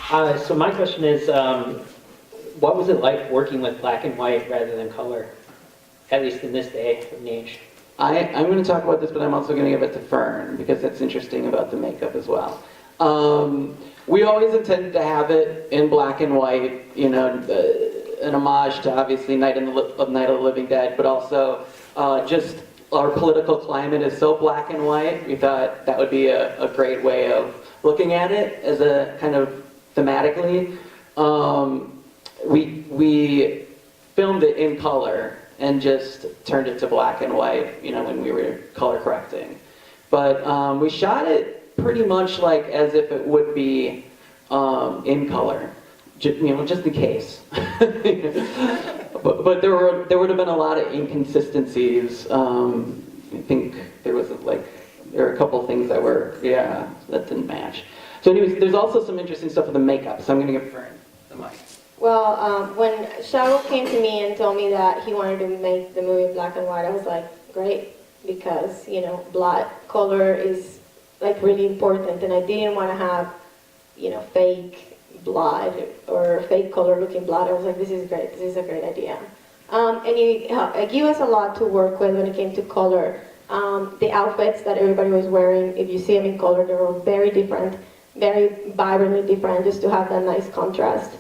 So my question is, what was it like working with black and white rather than color, at least in this day and age? I'm going to talk about this, but I'm also going to give it to Fern, because that's interesting about the makeup as well. We always intended to have it in black and white, you know, an homage to obviously Night of the Living Dead, but also just our political climate is so black and white. We thought that would be a great way of looking at it as a kind of thematically. We filmed it in color and just turned it to black and white, you know, when we were color correcting. But we shot it pretty much like as if it would be in color, you know, just in case. but there would have been a lot of inconsistencies. I think there were a couple things that that didn't match. So anyways, there's also some interesting stuff with the makeup, so I'm going to give Fern the mic. Well, when Schabow came to me and told me that he wanted to make the movie black and white, I was like, great, because, you know, blood color is like really important, and I didn't want to have, you know, fake blood or fake color looking blood. I was like, this is great, this is a great idea. And it gave us a lot to work with when it came to color. The outfits that everybody was wearing, if you see them in color, they were very different, very vibrantly different, just to have that nice contrast.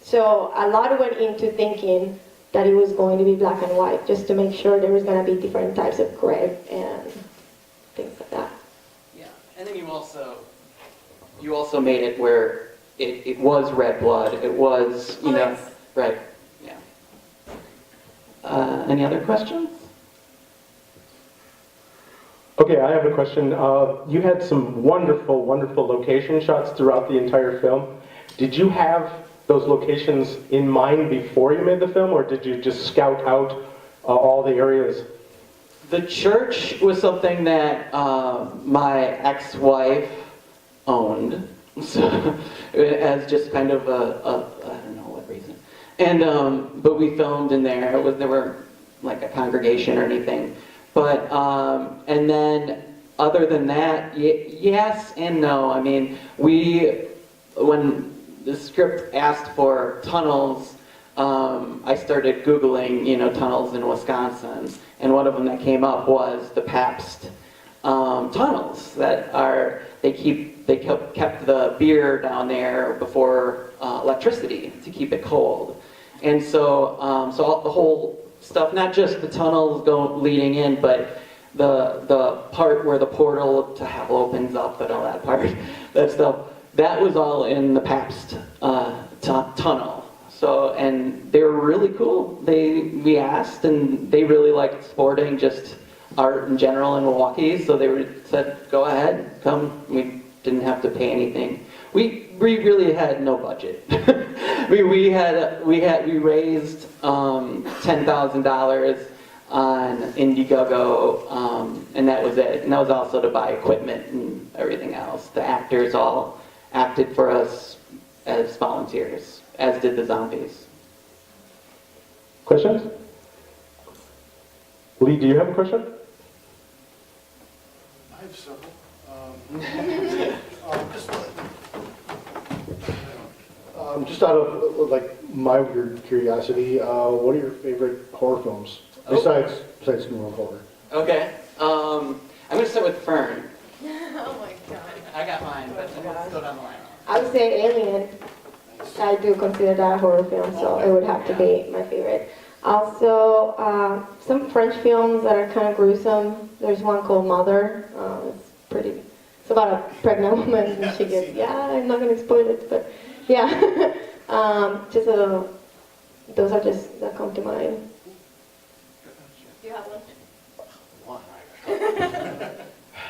So a lot went into thinking that it was going to be black and white, just to make sure there was going to be different types of gray and things like that. Yeah, and then you also made it where it was red blood. It was, you know, right? Yeah. Any other questions? Okay, I have a question. You had some wonderful, wonderful location shots throughout the entire film. Did you have those locations in mind before you made the film, or did you just scout out all the areas? The church was something that my ex-wife owned, so as just kind of I don't know what reason. And but we filmed in there. It was never like a congregation or anything. But and then other than that, yes and no. I mean, when the script asked for tunnels, I started Googling, you know, tunnels in Wisconsin, and one of them that came up was the Pabst tunnels that kept the beer down there before electricity to keep it cold, and so the whole stuff, not just the tunnels leading in, but the part where the portal to hell opens up and all that part, that stuff. That was all in the Pabst tunnel. So, and they were really cool. We asked, and they really liked sporting, just art in general in Milwaukee. So they said, "Go ahead, come." We didn't have to pay anything. We really had no budget. we raised $10,000 on Indiegogo, and that was it. And that was also to buy equipment and everything else. The actors all acted for us as volunteers, as did the zombies. Questions? Lee, do you have a question? I have several. Just out of like my weird curiosity, what are your favorite horror films besides New Horror? Okay, I'm going to start with Fern. Oh my god. I got mine, but let's go down the line. I would say Alien. I do consider that a horror film, so it would have to be my favorite. Also, some French films that are kind of gruesome. There's one called Mother. It's about a pregnant woman and she gets, I'm not going to spoil it, but yeah. Those are just that come to mind. Do you have one?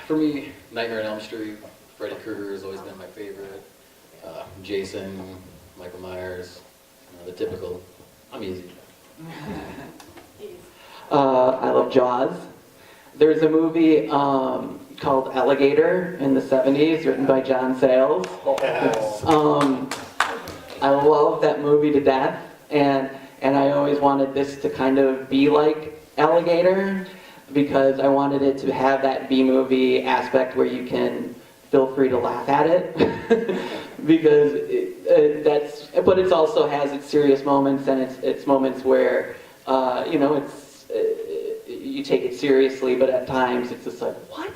For me, Nightmare on Elm Street, Freddy Krueger has always been my favorite. Jason, Michael Myers, the typical. I'm easy. I love Jaws. There's a movie called Alligator in the 70s, written by John Sayles. I love that movie to death, and I always wanted this to kind of be like Alligator, because I wanted it to have that B-movie aspect where you can feel free to laugh at it because but it also has its serious moments and it's moments where you take it seriously, but at times it's just like, what?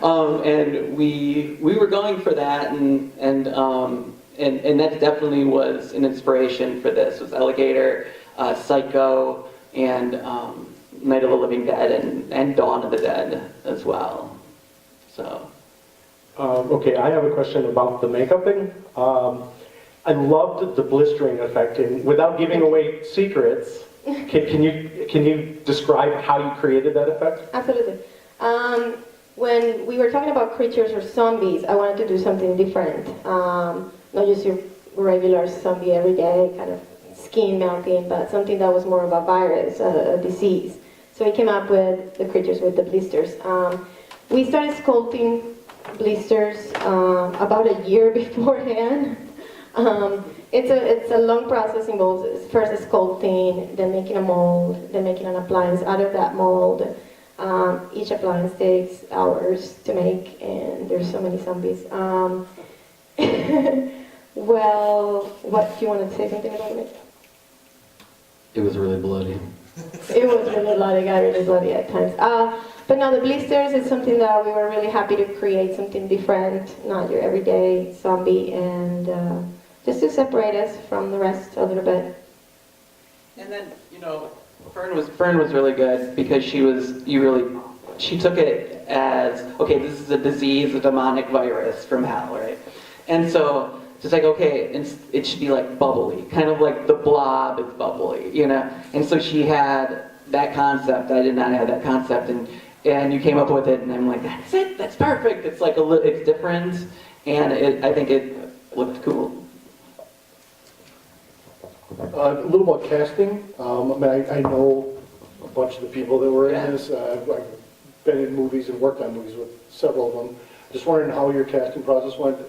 And we were going for that, and that definitely was an inspiration for this. Was Alligator, Psycho, and Night of the Living Dead, and Dawn of the Dead as well. So. Okay, I have a question about the makeuping. I loved the blistering effect, and without giving away secrets, can you describe how you created that effect? Absolutely. When we were talking about creatures or zombies, I wanted to do something different. Not just your regular zombie everyday kind of skin melting, but something that was more of a virus, a disease. So we came up with the creatures with the blisters. We started sculpting blisters about a year beforehand. It's a long process, involves first sculpting, then making a mold, then making an appliance out of that mold. Each appliance takes hours to make, and there's so many zombies. Well, what do you want to say something about it? It was really bloody. It was really bloody, got really bloody at times. But no, the blisters is something that we were really happy to create, something different, not your everyday zombie, and just to separate us from the rest a little bit. And then, Fern was really good because she took it as, okay, this is a disease, a demonic virus from hell, right? And so it's like, okay, it should be like bubbly, kind of like the Blob is bubbly, And so she had that concept. I did not have that concept, and you came up with it, and I'm like, that's it, that's perfect. It's like it's different, and I think it looked cool. A little about casting. I know a bunch of the people that were in this. I've been in movies and worked on movies with several of them. Just wondering how your casting process went.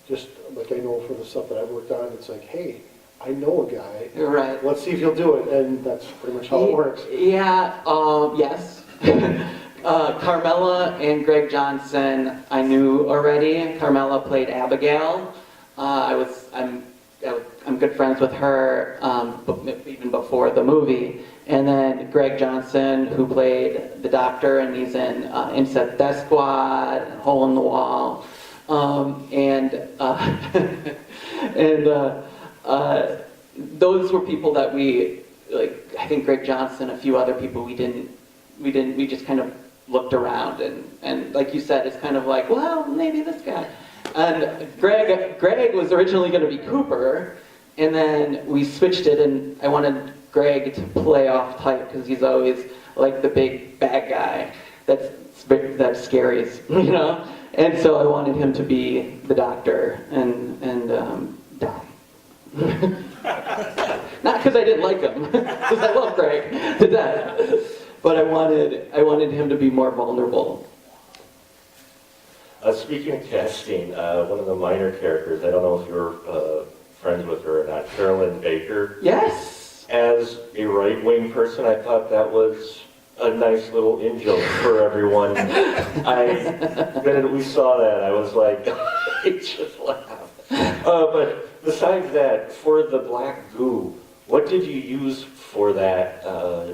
Just like I know for the stuff that I've worked on, it's like, hey, I know a guy. Right. Let's see if he'll do it, and that's pretty much how it works. Yeah. Yes. Carmela and Greg Johnson, I knew already. Carmela played Abigail. I'm good friends with her even before the movie. And then Greg Johnson, who played the doctor, and he's in Insect Death Squad, Hole in the Wall. Those were people that we, like, I think Greg Johnson, a few other people we just kind of looked around and like you said, it's kind of like, well, maybe this guy. And Greg was originally going to be Cooper, and then we switched it, and I wanted Greg to play off type because he's always like the big bad guy that scaries, And so I wanted him to be the doctor and die. Not because I didn't like him, because I love Greg to death, but I wanted him to be more vulnerable. Speaking of casting, one of the minor characters, I don't know if you're friends with her or not, Carolyn Baker. Yes. As a right-wing person, I thought that was a nice little in-joke for everyone. The minute we saw that, I was like, I just laughed. But besides that, for the black goo, what did you use for that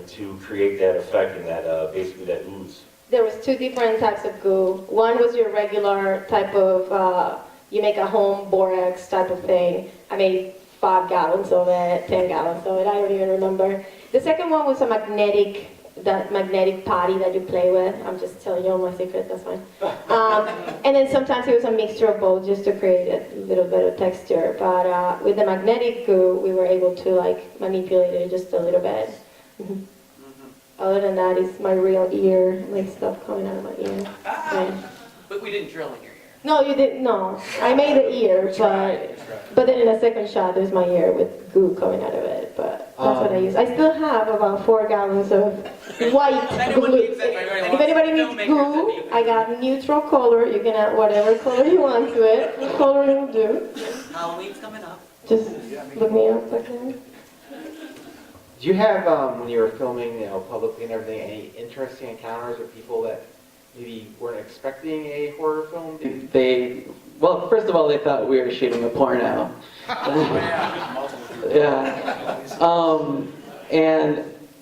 to create that effect and that basically that ooze? There was two different types of goo. One was your regular type of, you make a home borax type of thing. I made 5 gallons of it, 10 gallons of it, I don't even remember. The second one was a magnetic potty that you play with. I'm just telling you all my secrets, that's fine. And then sometimes it was a mixture of both just to create a little bit of texture. But with the magnetic goo, we were able to manipulate it just a little bit. Mm-hmm. Other than that, it's my real ear, like stuff coming out of my ear. But we didn't drill in your ear. No, you didn't. No, I made the ear, but then in the second shot, there's my ear with goo coming out of it. But that's what I use. I still have about 4 gallons of white glue. If anybody needs glue, I got neutral color. You can add whatever color you want to it. What color will do. Halloween's coming up. Just look me up like that. Do you have, when you were filming, publicly and everything, any interesting encounters with people that maybe weren't expecting a horror film? Well, first of all, they thought we were shooting a porno. Yeah.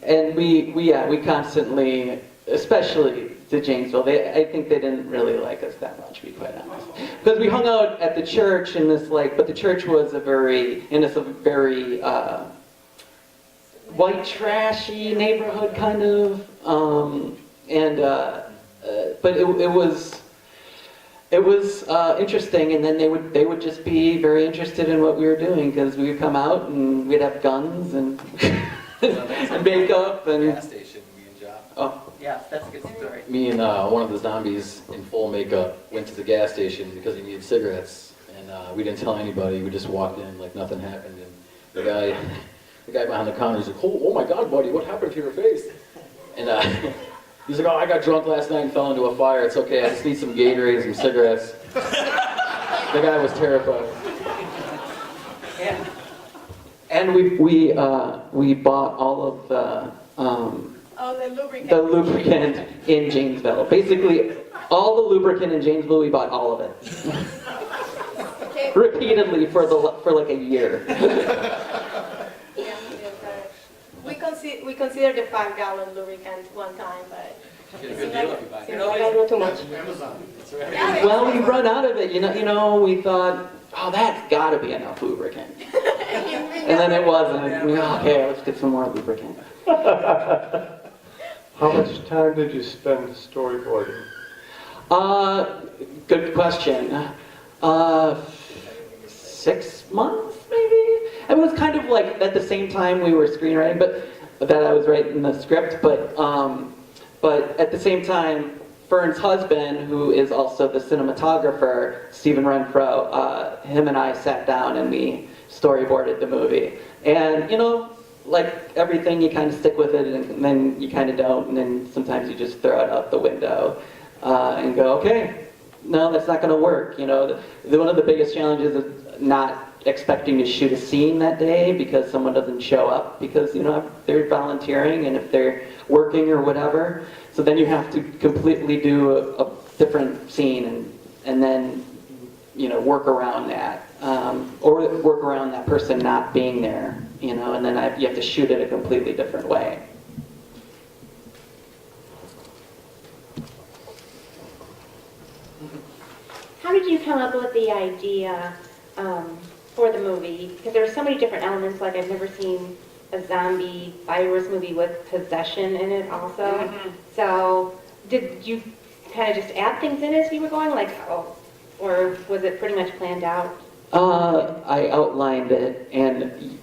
And we constantly, especially to Janesville, I think they didn't really like us that much, to be quite honest. Because we hung out at the church in this, but the church was a very white trashy neighborhood kind of, but it was interesting, and then they would just be very interested in what we were doing, because we would come out and we'd have guns and and makeup and. Gas station, me and John. Oh. Yeah, that's a good story. Me and one of the zombies in full makeup went to the gas station because he needed cigarettes, and we didn't tell anybody. We just walked in like nothing happened, and the guy behind the counter is like, "Oh my God, buddy, what happened to your face?" And he's like, "Oh, I got drunk last night and fell into a fire. It's okay. I just need some Gatorade and some cigarettes." The guy was terrified. And we bought all of the lubricant in Janesville. Basically, all the lubricant in Janesville, we bought all of it. Repeatedly for like a year. We considered the 5-gallon lubricant one time, but Get a it good seemed deal like if you buy a it. little too much. Well, we run out of it. You know, we thought, oh, that's got to be enough lubricant. And then it wasn't. Okay, let's get some more lubricant. How much time did you spend storyboarding? Good question. 6 months, maybe? It was kind of like at the same time we were screenwriting, but that I was writing the script, but at the same time, Fern's husband, who is also the cinematographer, Stephen Renfro, him and I sat down and we storyboarded the movie. And, you know, like everything, you kind of stick with it, and then you kind of don't, and then sometimes you just throw it out the window and go, okay, no, that's not going to work. You know, one of the biggest challenges is not expecting to shoot a scene that day because someone doesn't show up because, you know, they're volunteering and if they're working or whatever. So then you have to completely do a different scene and then, you know, work around that. Or work around that person not being there, you know, and then you have to shoot it a completely different way. How did you come up with the idea for the movie? Because there are so many different elements, like I've never seen a zombie virus movie with possession in it also. Mm-hmm. So did you kind of just add things in as you were going, or was it pretty much planned out? I outlined it, and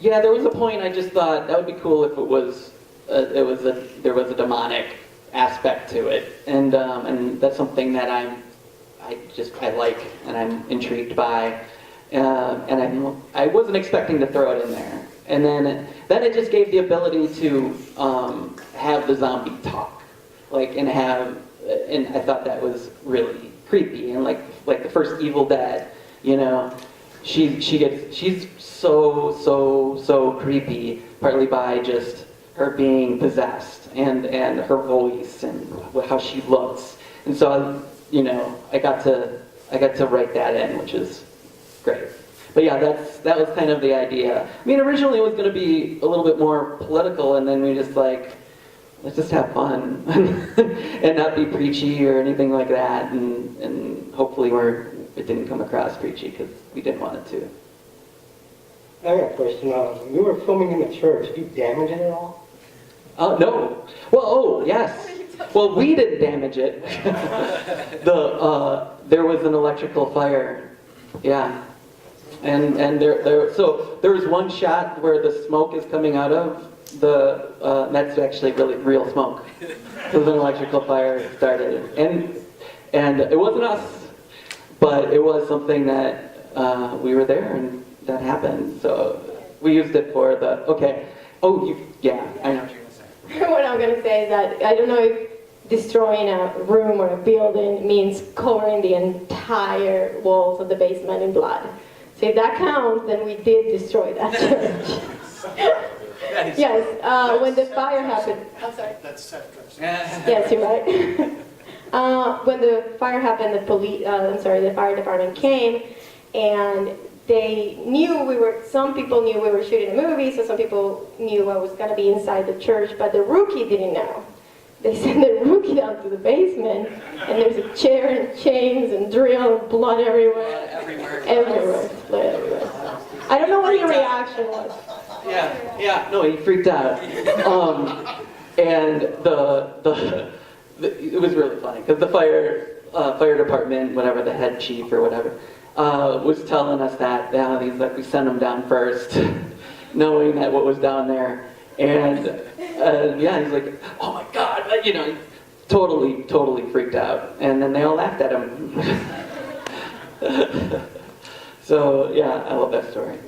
yeah, there was a point I just thought that would be cool if it was there was a demonic aspect to it, and that's something that I like and I'm intrigued by, and I wasn't expecting to throw it in there, and then it just gave the ability to have the zombie talk, and I thought that was really creepy, and like the first Evil Dead, you know, she's so creepy, partly by just her being possessed and her voice and how she looks, and so you know I got to write that in, which is great. But yeah, that was kind of the idea. I mean, originally it was going to be a little bit more political, and then we just let's just have fun and not be preachy or anything like that, and hopefully it didn't come across preachy because we didn't want it to. I got a question. You were filming in the church. Did you damage it at all? No. Well, yes. Well, we didn't damage it. There was an electrical fire. Yeah. And so there was one shot where the smoke is coming out of that's actually really real smoke. It was an electrical fire started, and it wasn't us, but it was something that we were there and that happened. So we used it for the okay. Yeah, I know. What I'm going to say is that I don't know if destroying a room or a building means covering the entire walls of the basement in blood. So if that counts, then we did destroy that church. Yes, when the fire happened. I'm sorry. That's Seth. Yes, you're right. When the fire happened, the fire department came, and they knew some people knew we were shooting a movie, so some people knew I was going to be inside the church, but the rookie didn't know. They sent the rookie down to the basement, and there's a chair and chains and drill and blood everywhere. Everywhere. Blood everywhere. I don't know what your reaction was. No, he freaked out. And it was really funny, because the fire department, whatever, the head chief or whatever, was telling us that, he's like, we sent him down first, knowing that what was down there. And he's like, oh my God, totally freaked out. And then they all laughed at him. So, I love that story.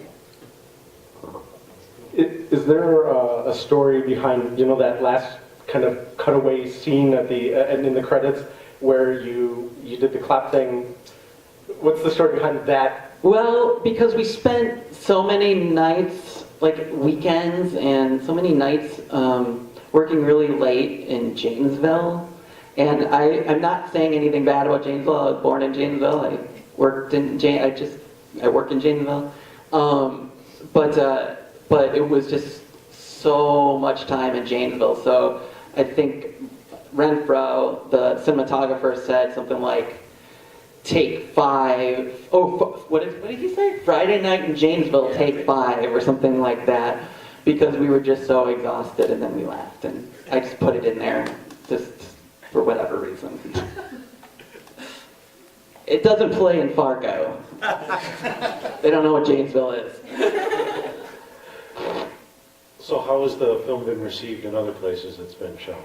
Is there a story behind, that last kind of cutaway scene at and in the credits where you did the clap thing? What's the story behind that? Well, because we spent so many nights, like weekends, and so many nights working really late in Janesville. And I'm not saying anything bad about Janesville. I was born in Janesville. I work in Janesville. But it was just so much time in Janesville. So I think Renfro, the cinematographer, said something like, take 5. What did he say? Friday night in Janesville, take 5, or something like that, because we were just so exhausted, and then we left. And I just put it in there, just for whatever reason. It doesn't play in Fargo. They don't know what Janesville is. So how has the film been received in other places it's been shown?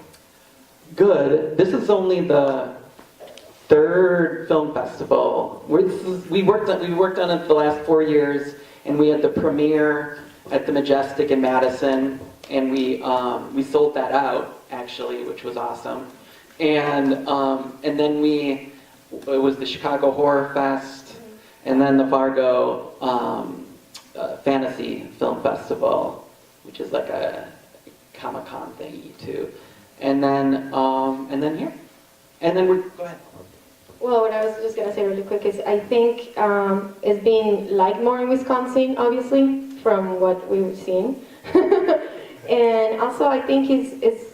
Good. This is only the 3rd film festival. We worked on it the last 4 years, and we had the premiere at the Majestic in Madison, and we sold that out actually, which was awesome. And then it was the Chicago Horror Fest, and then the Fargo Fantasy Film Festival, which is like a Comic-Con thingy too. And then here. And then go ahead. Well, what I was just going to say really quick is I think it's being liked more in Wisconsin, obviously, from what we've seen. And also I think it's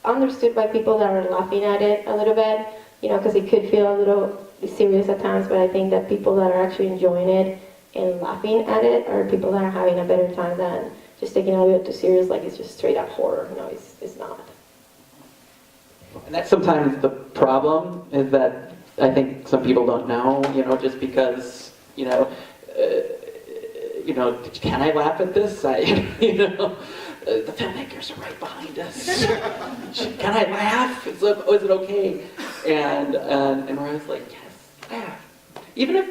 understood by people that are laughing at it a little bit, because it could feel a little serious at times, but I think that people that are actually enjoying it and laughing at it are people that are having a better time than just taking it a little bit too serious, like it's just straight up horror. No, it's not. And that's sometimes the problem, is that I think some people don't know, just because, can I laugh at this? The filmmakers are right behind us. Can I laugh? Is it okay? And we're always like, yes, laugh. Even if,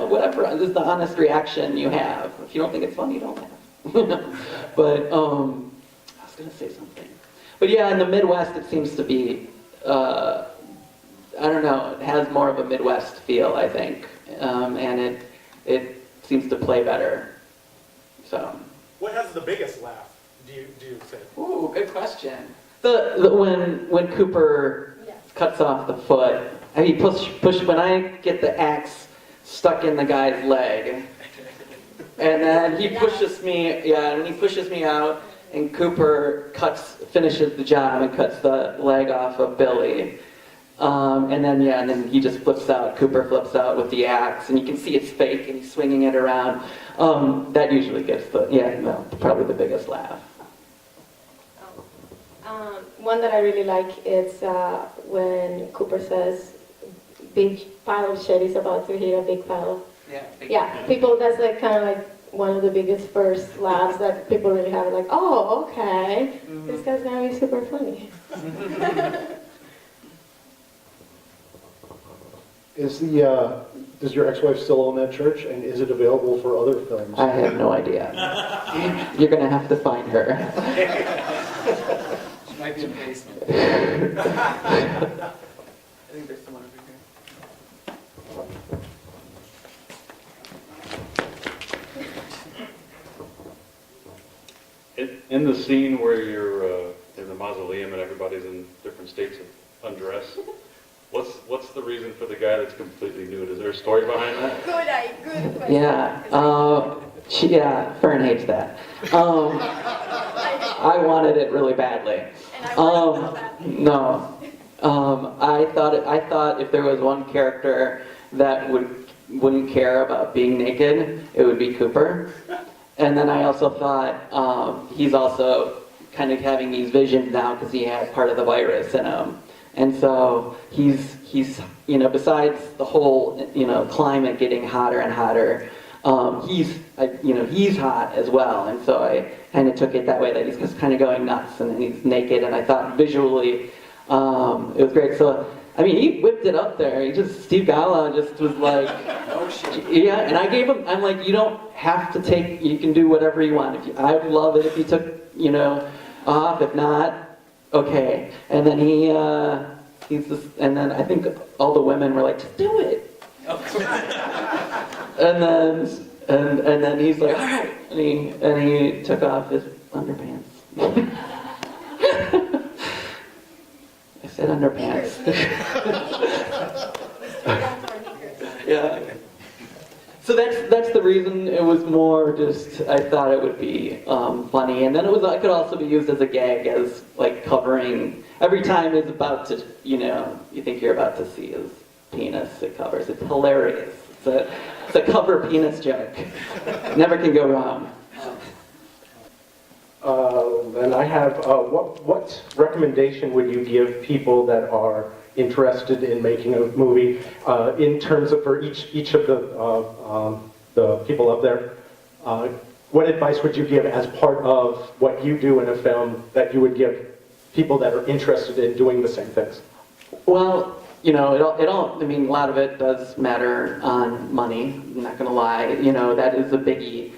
whatever is the honest reaction you have. If you don't think it's funny, don't laugh. But, I was going to say something. But yeah, in the Midwest, it seems to be, I don't know, it has more of a Midwest feel, I think. And it seems to play better. So. What has the biggest laugh, do you think? Ooh, good question. When Cooper cuts off the foot, and he when I get the axe stuck in the guy's leg, and then he pushes me, and he pushes me out, and Cooper finishes the job and cuts the leg off of Billy. And then he just flips out. Cooper flips out with the axe, and you can see it's fake, and he's swinging it around. That usually gets probably the biggest laugh. One that I really like is when Cooper says, "Big pile of shit is about to hit a big pile." People. That's like kind of like one of the biggest first laughs that people really have. Like, oh, okay, this guy's gonna be super funny. Does your ex-wife still own that church, and is it available for other films? I have no idea. You're gonna have to find her. She might be in the basement. I think there's someone over here. in the scene where you're in the mausoleum and everybody's in different states of undress, what's the reason for the guy that's completely nude? Is there a story behind that? Good question. Yeah, Fern hates that. I wanted it really badly. No. I thought if there was one character that wouldn't care about being naked, it would be Cooper. And then I also thought he's also kind of having these visions now because he has part of the virus in him. And so he's besides the whole climate getting hotter and hotter, he's hot as well. And so I kind of took it that way, that he's just kind of going nuts and he's naked. And I thought visually it was great. So I mean, he whipped it up there. Steve Gala just was like, yeah. And I gave him. I'm like, you don't have to take. You can do whatever you want. I would love it if you took off. If not, okay. And then he's just. And then I think all the women were like, just do it. and then he's like, all right. And he took off his underpants. I said underpants. Yeah. So that's the reason. It was more just I thought it would be funny, and then it could also be used as a gag, as like covering every time it's about to you think you're about to see his penis. It covers. It's hilarious. It's a cover penis joke. Never can go wrong. And I have, what recommendation would you give people that are interested in making a movie in terms of for each of the people up there? What advice would you give as part of what you do in a film that you would give people that are interested in doing the same things? Well, it all. I mean, a lot of it does matter on money. I'm not gonna lie. That is a biggie.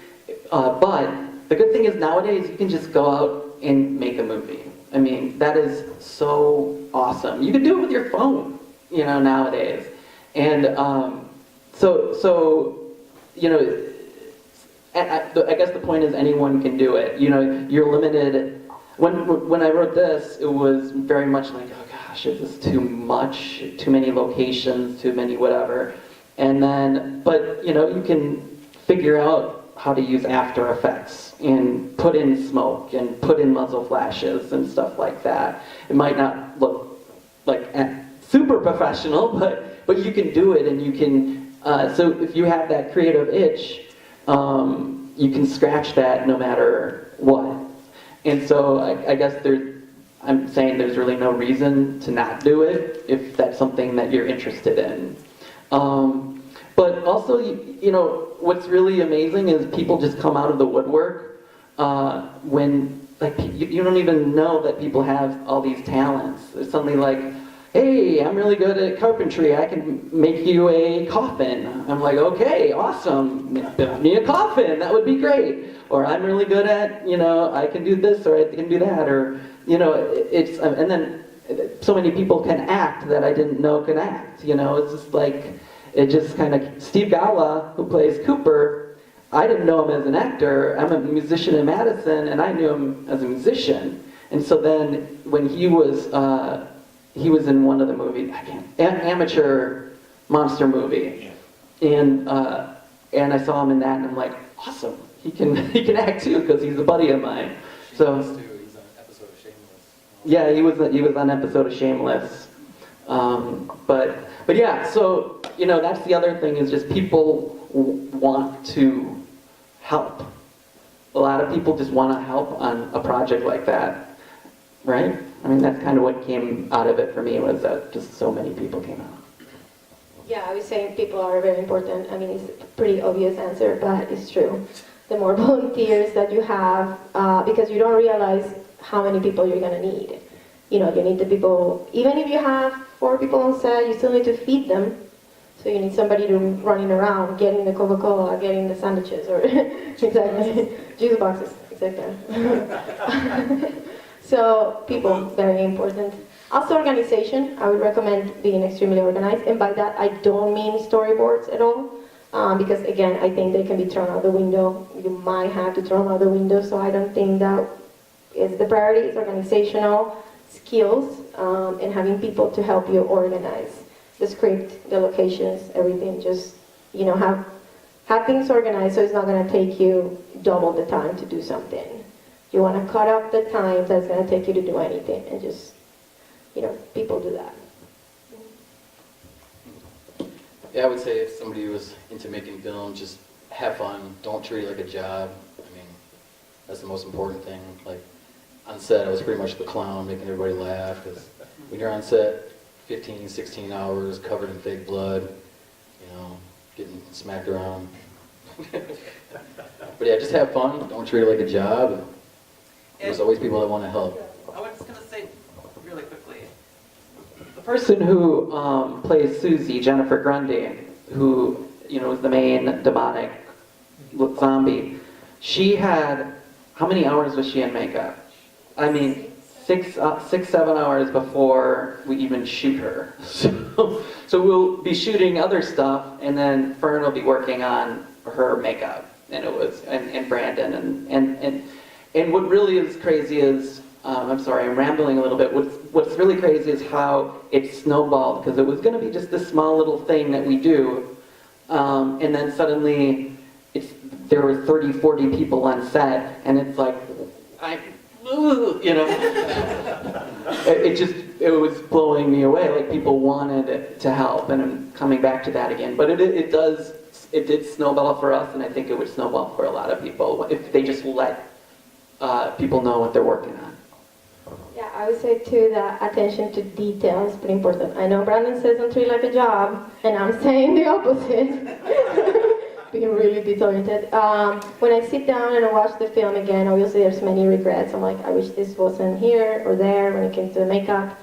But the good thing is nowadays you can just go out and make a movie. I mean, that is so awesome. You can do it with your phone, nowadays. And I guess the point is anyone can do it. You're limited. When I wrote this, it was very much like, oh gosh, is this too much? Too many locations, too many whatever. And then, but you can figure out how to use After Effects and put in smoke and put in muzzle flashes and stuff like that. It might not look like super professional, but you can do it, and you can. So if you have that creative itch, you can scratch that no matter what. And so I guess I'm saying there's really no reason to not do it if that's something that you're interested in. But also, what's really amazing is people just come out of the woodwork when, like, you don't even know that people have all these talents. It's suddenly like, hey, I'm really good at carpentry. I can make you a coffin. I'm like, okay, awesome. Build me a coffin. That would be great. Or I'm really good at, I can do this or I can do that. Or, it's, and then so many people can act that I didn't know can act. It's just like, it just kind of, Steve Gala, who plays Cooper, I didn't know him as an actor. I'm a musician in Madison, and I knew him as a musician. And so then when he was in one of the movies, amateur monster movie, and I saw him in that, and I'm like, awesome, he can act too, because he's a buddy of mine. So He's on an episode of Shameless. yeah, he was on an episode of Shameless. But yeah, so that's the other thing, is just people want to help. A lot of people just want to help on a project like that, right? I mean, that's kind of what came out of it for me, was that just so many people came out. Yeah, I was saying people are very important. I mean, it's a pretty obvious answer, but it's true. The more volunteers that you have, because you don't realize how many people you're going to need. You need the people, even if you have 4 people on set, you still need to feed them. So you need somebody to running around, getting the Coca-Cola, getting the sandwiches, or exactly, juice boxes, etc. So people, very important. Also organization, I would recommend being extremely organized. And by that, I don't mean storyboards at all. Because again, I think they can be thrown out the window. You might have to throw them out the window, so I don't think that is the priority is organizational skills and having people to help you organize the script, the locations, everything. Just, you know, have things organized so it's not going to take you double the time to do something. You want to cut up the time that's going to take you to do anything, and just, you know, people do that. Yeah, I would say if somebody was into making film, just have fun. Don't treat it like a job. I mean, that's the most important thing. Like, on set, I was pretty much the clown, making everybody laugh. Because when you're on set, 15, 16 hours, covered in fake blood, you know, getting smacked around. But yeah, just have fun. Don't treat it like a job. There's always people that want to help. I was just going to say really quickly, the person who plays Susie, Jennifer Grundy, who, you know, is the main demonic zombie, she had, how many hours was she in makeup? I mean, 6, 7 hours before we even shoot her. So we'll be shooting other stuff, and then Fern will be working on her makeup, and it was, and Brandon, and what really is crazy is, I'm sorry, I'm rambling a little bit. What's really crazy is how it snowballed, because it was going to be just this small little thing that we do, and then suddenly there were 30, 40 people on set, and it's like, you know, it was blowing me away. Like, people wanted to help, and I'm coming back to that again. But it did snowball for us, and I think it would snowball for a lot of people if they just let people know what they're working on. Yeah, I would say too that attention to detail is pretty important. I know Brandon says don't treat it like a job, and I'm saying the opposite. Being really detail-oriented. When I sit down and I watch the film again, obviously there's many regrets. I'm like, I wish this wasn't here or there when it came to the makeup.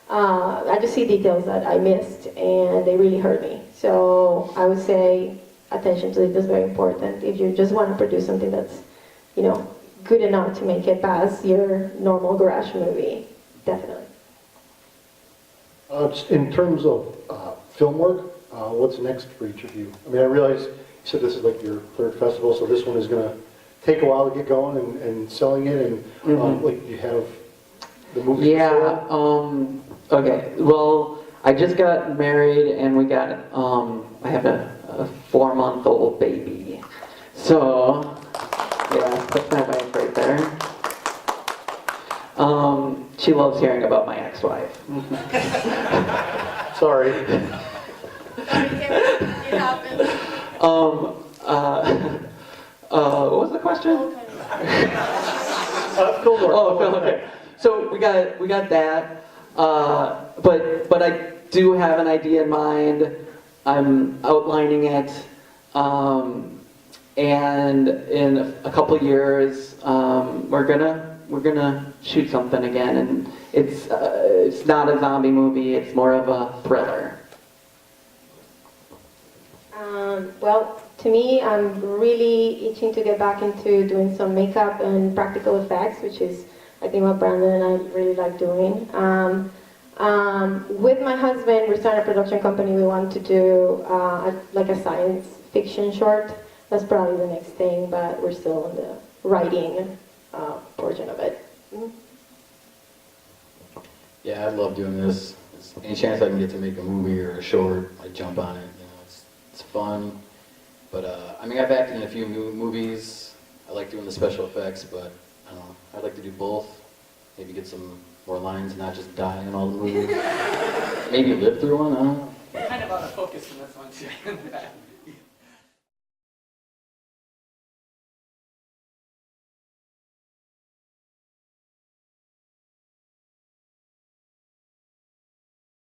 I just see details that I missed, and they really hurt me. So I would say attention to detail is very important. If you just want to produce something that's, you know, good enough to make it past your normal garage movie, definitely. Just in terms of film work, what's next for each of you? I mean, I realize you said this is like your third festival, so this one is going to take a while to get going and selling it, and like you have the movie. Yeah. Okay. Well, I just got married, and we got. I have a 4-month-old baby, so. Yeah, that's my wife right there. She loves hearing about my ex-wife. Sorry. It happens. What was the question? Film work. Oh, film, okay. So we got that, but I do have an idea in mind. I'm outlining it. And in a couple of years, we're gonna shoot something again, and it's not a zombie movie. It's more of a thriller. Well, to me, I'm really itching to get back into doing some makeup and practical effects, which is, I think, what Brandon and I really like doing. With my husband, we're starting a production company. We want to do like a science fiction short. That's probably the next thing, but we're still in the writing portion of it. Yeah, I love doing this. Any chance I can get to make a movie or a short, I jump on it. You know, it's fun. But I mean, I've acted in a few movies. I like doing the special effects, but I don't know. I'd like to do both. Maybe get some more lines, and not just die in all the movies. Maybe live through one. I don't know. Kind of out of focus in this one too.